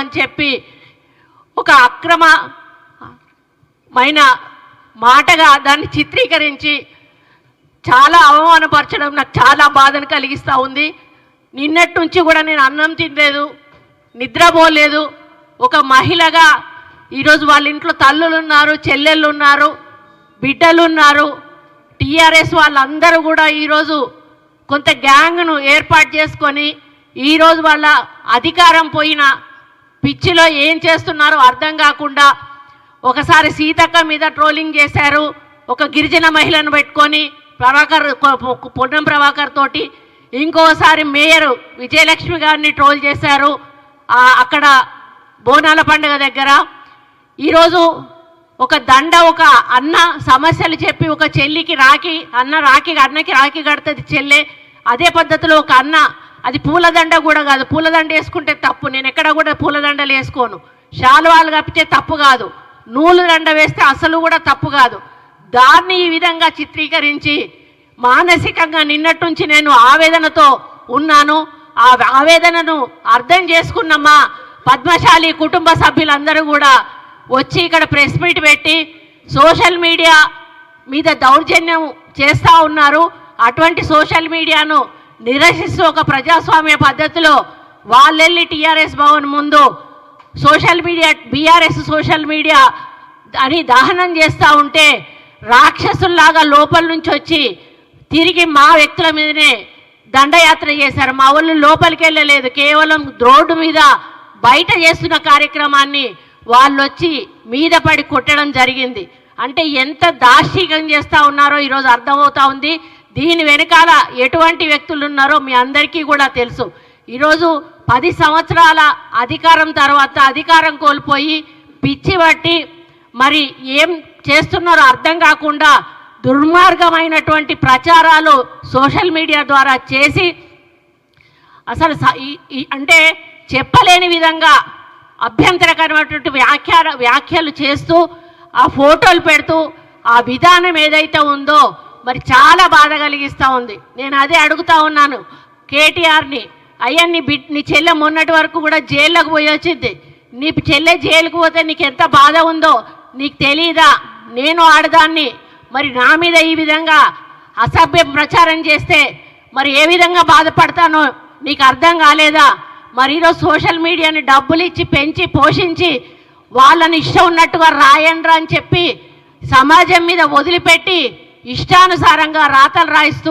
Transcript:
అని చెప్పి ఒక అక్రమమైన మాటగా దాన్ని చిత్రీకరించి చాలా అవమానపరచడం నాకు చాలా బాధను కలిగిస్తూ ఉంది. నిన్నటి నుంచి కూడా నేను అన్నం తినలేదు, నిద్రపోలేదు. ఒక మహిళగా ఈరోజు వాళ్ళ ఇంట్లో తల్లులు ఉన్నారు, చెల్లెళ్ళు ఉన్నారు, బిడ్డలు ఉన్నారు. టీఆర్ఎస్ వాళ్ళందరూ కూడా ఈరోజు కొంత గ్యాంగ్ను ఏర్పాటు చేసుకొని ఈరోజు వాళ్ళ అధికారం పోయిన పిచ్చిలో ఏం చేస్తున్నారో అర్థం కాకుండా ఒకసారి సీతక్క మీద ట్రోలింగ్ చేశారు, ఒక గిరిజన మహిళను పెట్టుకొని పొన్నం ప్రభాకర్ తోటి. ఇంకోసారి మేయర్ విజయలక్ష్మి గారిని ట్రోల్ చేశారు అక్కడ బోనాల పండుగ దగ్గర. ఈరోజు ఒక ఒక అన్న సమస్యలు చెప్పి ఒక చెల్లికి అన్నకి రాఖీ కడుతుంది చెల్లె. అదే పద్ధతిలో ఒక అన్న, అది పూలదండ కూడా కాదు, పూలదండ వేసుకుంటే తప్పు, నేను ఎక్కడ కూడా పూలదండలు వేసుకోను. శాలువాలు కప్పితే తప్పు కాదు, నూలు దండ వేస్తే అసలు కూడా తప్పు కాదు. దాన్ని ఈ విధంగా చిత్రీకరించి మానసికంగా నిన్నటి నుంచి నేను ఆవేదనతో ఉన్నాను. ఆ ఆవేదనను అర్థం చేసుకున్నమ్మా పద్మశాలి కుటుంబ సభ్యులందరూ కూడా వచ్చి ఇక్కడ ప్రెస్ మీట్ పెట్టి సోషల్ మీడియా మీద దౌర్జన్యం చేస్తూ ఉన్నారు. అటువంటి సోషల్ మీడియాను నిరసిస్తూ ఒక ప్రజాస్వామ్య పద్ధతిలో వాళ్ళెళ్ళి టీఆర్ఎస్ భవన్ ముందు social media BRS social media అని దహనం చేస్తూ ఉంటే రాక్షసుల్లాగా లోపల నుంచి వచ్చి తిరిగి మా వ్యక్తుల మీదనే దండయాత్ర చేశారు. మా వాళ్ళు లోపలికి వెళ్ళలేదు, కేవలం రోడ్డు మీద బయట చేస్తున్న కార్యక్రమాన్ని వాళ్ళు వచ్చి మీద పడి కొట్టడం జరిగింది. అంటే ఎంత దార్శికం చేస్తూ ఉన్నారో ఈరోజు అర్థమవుతా ఉంది. దీని వెనకాల ఎటువంటి వ్యక్తులు ఉన్నారో మీ అందరికీ కూడా తెలుసు. ఈరోజు 10 సంవత్సరాల అధికారం తర్వాత అధికారం కోల్పోయి పిచ్చి పట్టి మరి ఏం చేస్తున్నారో అర్థం కాకుండా దుర్మార్గమైనటువంటి ప్రచారాలు సోషల్ మీడియా ద్వారా చేసి అసలు అంటే చెప్పలేని విధంగా అభ్యంతరకరమైనటువంటి వ్యాఖ్యలు చేస్తూ ఆ ఫోటోలు పెడుతూ ఆ విధానం ఏదైతే ఉందో మరి చాలా బాధ కలిగిస్తూ ఉంది. నేను అదే అడుగుతా ఉన్నాను కేటీఆర్ని, అయ్యా నీ చెల్లె మొన్నటి వరకు కూడా జైల్లోకి పోయి వచ్చింది, నీ చెల్లె జైలుకు పోతే నీకు ఎంత బాధ ఉందో నీకు తెలీదా? నేను ఆడదాన్ని, మరి నా మీద ఈ విధంగా అసభ్య ప్రచారం చేస్తే మరి ఏ విధంగా బాధపడతానో నీకు అర్థం కాలేదా? మరి ఈరోజు సోషల్ మీడియాని డబ్బులు ఇచ్చి పెంచి పోషించి వాళ్ళని ఇష్టం ఉన్నట్టుగా రాయండ్రా అని చెప్పి సమాజం మీద వదిలిపెట్టి ఇష్టానుసారంగా రాతలు రాయిస్తూ